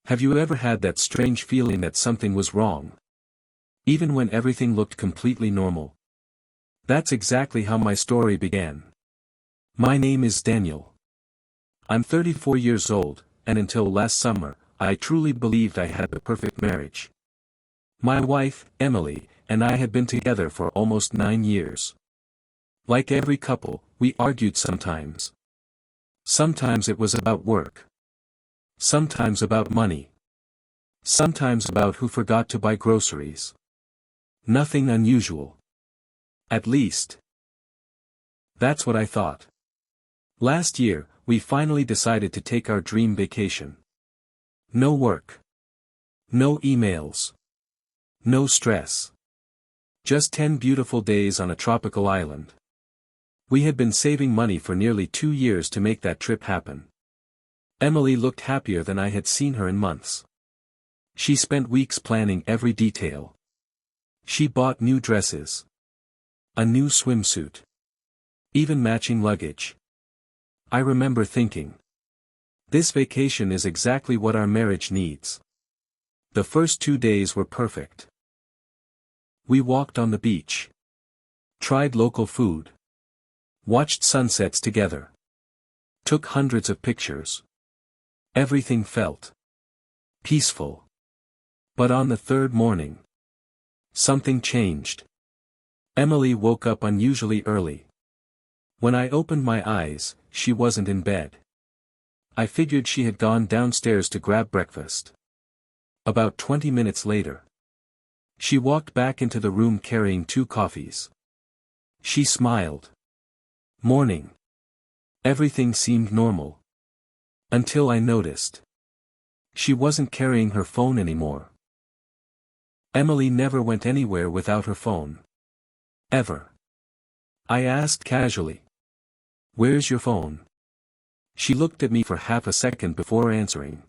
Have you ever had that strange feeling that something was wrong, even when everything looked completely normal? That's exactly how my story began. My name is Daniel. I'm 34 years old, and until last summer, I truly believed I had the perfect marriage. My wife, Emily, and I had been together for almost 9 years. Like every couple, we argued sometimes. Sometimes it was about work. Sometimes about money. Sometimes about who forgot to buy groceries. Nothing unusual. At least, that's what I thought. Last year, we finally decided to take our dream vacation. No work. No emails. No stress. Just 10 beautiful days on a tropical island. We had been saving money for nearly 2 years to make that trip happen. Emily looked happier than I had seen her in months. She spent weeks planning every detail. She bought new dresses. A new swimsuit. Even matching luggage. I remember thinking, this vacation is exactly what our marriage needs. The first 2 days were perfect. We walked on the beach. Tried local food. Watched sunsets together. Took hundreds of pictures. Everything felt peaceful. But on the third morning, something changed. Emily woke up unusually early. When I opened my eyes, she wasn't in bed. I figured she had gone downstairs to grab breakfast. About 20 minutes later, she walked back into the room carrying 2 coffees. She smiled. Morning. Everything seemed normal. Until I noticed. She wasn't carrying her phone anymore. Emily never went anywhere without her phone. Ever. I asked casually. Where's your phone? She looked at me for half a second before answering.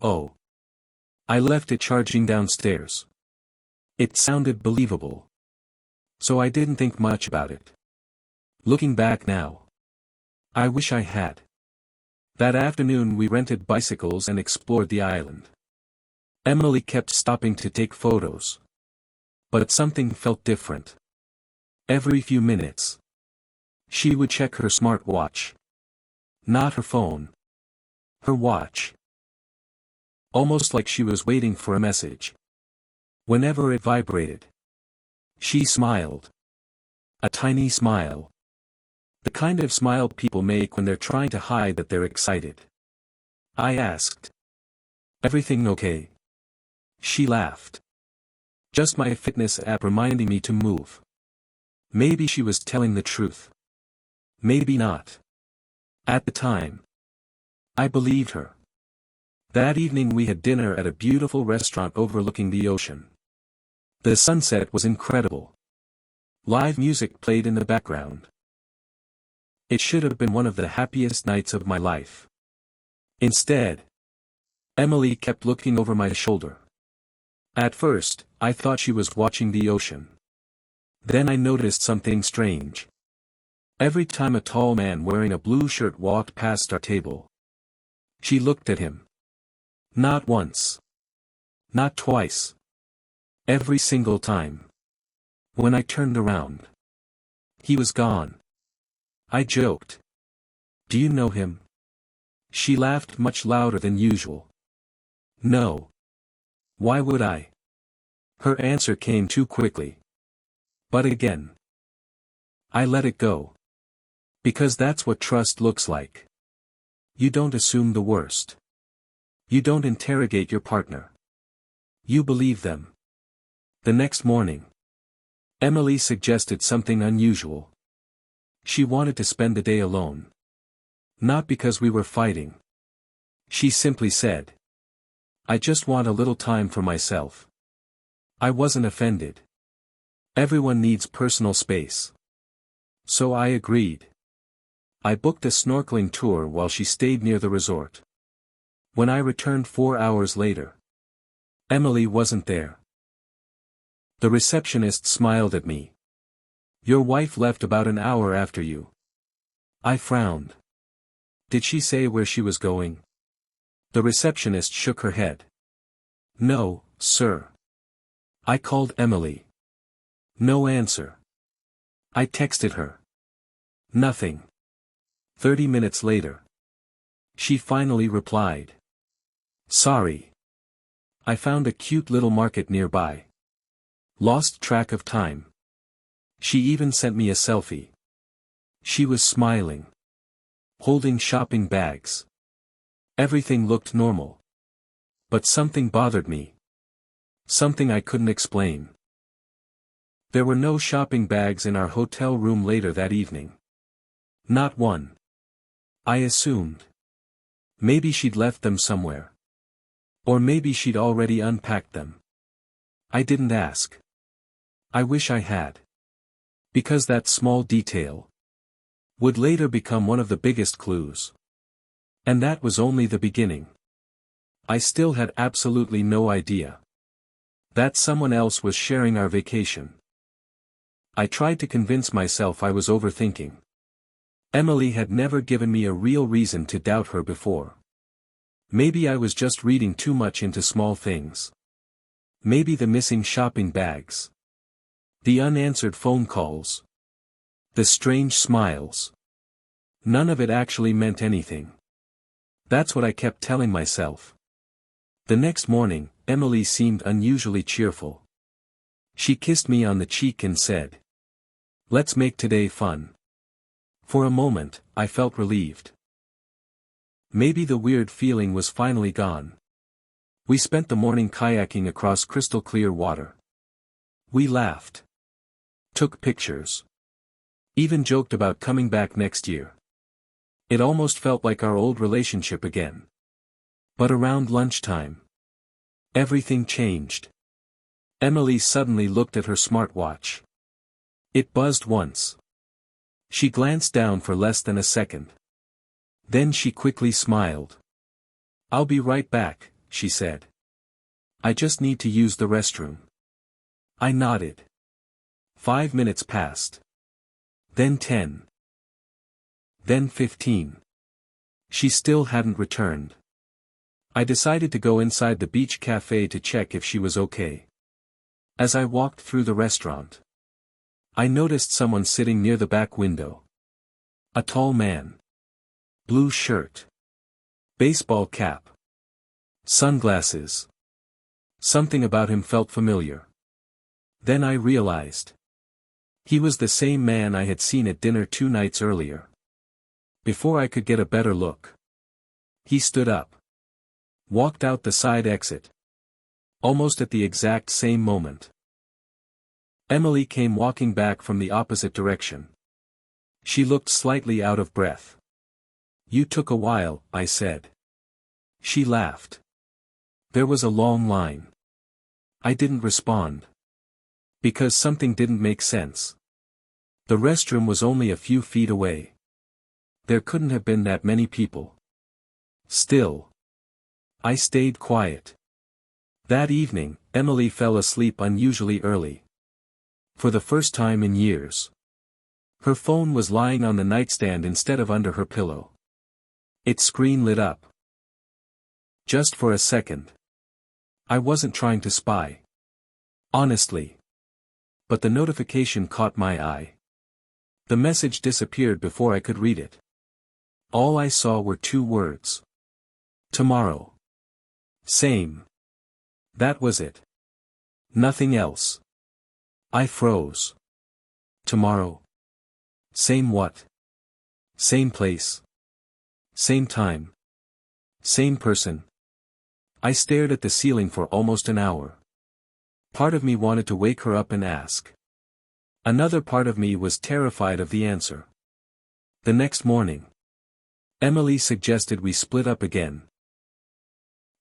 Oh. I left it charging downstairs. It sounded believable. So I didn't think much about it. Looking back now, I wish I had. That afternoon we rented bicycles and explored the island. Emily kept stopping to take photos. But something felt different. Every few minutes, she would check her smartwatch. Not her phone. Her watch. Almost like she was waiting for a message. Whenever it vibrated, she smiled. A tiny smile. The kind of smile people make when they're trying to hide that they're excited. I asked. Everything okay? She laughed. Just my fitness app reminding me to move. Maybe she was telling the truth. Maybe not. At the time, I believed her. That evening we had dinner at a beautiful restaurant overlooking the ocean. The sunset was incredible. Live music played in the background. It should have been one of the happiest nights of my life. Instead, Emily kept looking over my shoulder. At first, I thought she was watching the ocean. Then I noticed something strange. Every time a tall man wearing a blue shirt walked past our table, she looked at him. Not once. Not twice. Every single time. When I turned around, he was gone. I joked. Do you know him? She laughed much louder than usual. No. Why would I? Her answer came too quickly. But again, I let it go. Because that's what trust looks like. You don't assume the worst. You don't interrogate your partner. You believe them. The next morning, Emily suggested something unusual. She wanted to spend the day alone. Not because we were fighting. She simply said, I just want a little time for myself. I wasn't offended. Everyone needs personal space. So I agreed. I booked a snorkeling tour while she stayed near the resort. When I returned 4 hours later, Emily wasn't there. The receptionist smiled at me. Your wife left about an hour after you. I frowned. Did she say where she was going? The receptionist shook her head. No, sir. I called Emily. No answer. I texted her. Nothing. 30 minutes later. She finally replied. Sorry. I found a cute little market nearby. Lost track of time. She even sent me a selfie. She was smiling. Holding shopping bags. Everything looked normal. But something bothered me. Something I couldn't explain. There were no shopping bags in our hotel room later that evening. Not one. I assumed. Maybe she'd left them somewhere. Or maybe she'd already unpacked them. I didn't ask. I wish I had. Because that small detail would later become one of the biggest clues. And that was only the beginning. I still had absolutely no idea that someone else was sharing our vacation. I tried to convince myself I was overthinking. Emily had never given me a real reason to doubt her before. Maybe I was just reading too much into small things. Maybe the missing shopping bags. The unanswered phone calls. The strange smiles. None of it actually meant anything. That's what I kept telling myself. The next morning, Emily seemed unusually cheerful. She kissed me on the cheek and said, "Let's make today fun." For a moment, I felt relieved. Maybe the weird feeling was finally gone. We spent the morning kayaking across crystal clear water. We laughed. Took pictures. Even joked about coming back next year. It almost felt like our old relationship again. But around lunchtime, everything changed. Emily suddenly looked at her smartwatch. It buzzed once. She glanced down for less than a second. Then she quickly smiled. "I'll be right back," she said. "I just need to use the restroom." I nodded. 5 minutes passed. Then 10. Then 15. She still hadn't returned. I decided to go inside the beach cafe to check if she was okay. As I walked through the restaurant, I noticed someone sitting near the back window. A tall man. Blue shirt. Baseball cap. Sunglasses. Something about him felt familiar. Then I realized. He was the same man I had seen at dinner 2 nights earlier. Before I could get a better look, he stood up. Walked out the side exit. Almost at the exact same moment. Emily came walking back from the opposite direction. She looked slightly out of breath. "You took a while," I said. She laughed. There was a long line. I didn't respond. Because something didn't make sense. The restroom was only a few feet away. There couldn't have been that many people. Still, I stayed quiet. That evening, Emily fell asleep unusually early. For the first time in years. Her phone was lying on the nightstand instead of under her pillow. Its screen lit up. Just for a second. I wasn't trying to spy. Honestly. But the notification caught my eye. The message disappeared before I could read it. All I saw were 2 words. Tomorrow. Same. That was it. Nothing else. I froze. Tomorrow. Same what? Same place. Same time. Same person. I stared at the ceiling for almost an hour. Part of me wanted to wake her up and ask. Another part of me was terrified of the answer. The next morning, Emily suggested we split up again.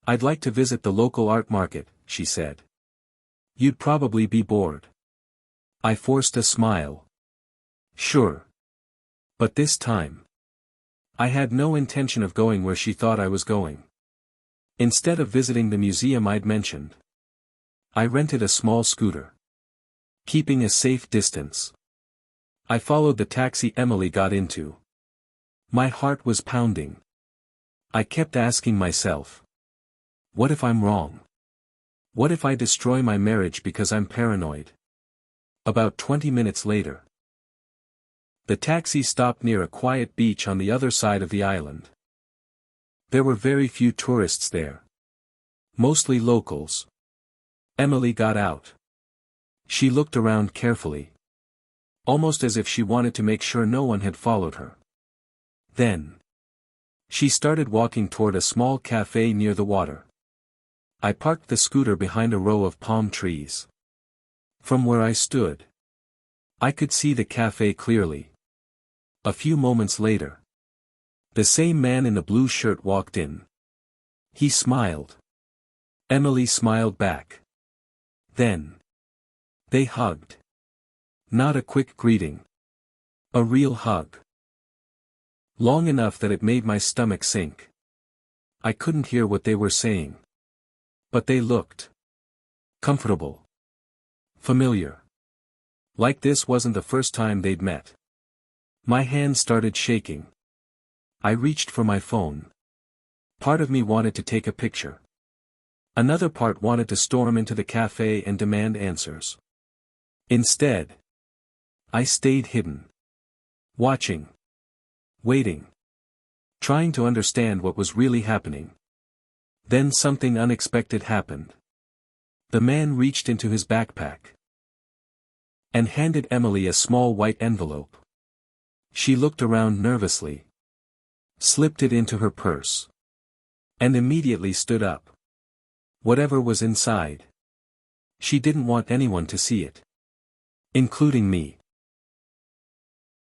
"I'd like to visit the local art market," she said. "You'd probably be bored." I forced a smile. Sure. But this time, I had no intention of going where she thought I was going. Instead of visiting the museum I'd mentioned, I rented a small scooter. Keeping a safe distance, I followed the taxi Emily got into. My heart was pounding. I kept asking myself, What if I'm wrong? What if I destroy my marriage because I'm paranoid? About 20 minutes later. The taxi stopped near a quiet beach on the other side of the island. There were very few tourists there. Mostly locals. Emily got out. She looked around carefully. Almost as if she wanted to make sure no one had followed her. Then. She started walking toward a small cafe near the water. I parked the scooter behind a row of palm trees. From where I stood, I could see the cafe clearly. A few moments later, the same man in the blue shirt walked in. He smiled. Emily smiled back. Then, they hugged. Not a quick greeting. A real hug. Long enough that it made my stomach sink. I couldn't hear what they were saying. But they looked comfortable. Familiar. Like this wasn't the first time they'd met. My hand started shaking. I reached for my phone. Part of me wanted to take a picture. Another part wanted to storm into the cafe and demand answers. Instead, I stayed hidden. Watching. Waiting. Trying to understand what was really happening. Then something unexpected happened. The man reached into his backpack and handed Emily a small white envelope. She looked around nervously, slipped it into her purse, and immediately stood up. Whatever was inside, she didn't want anyone to see it, including me.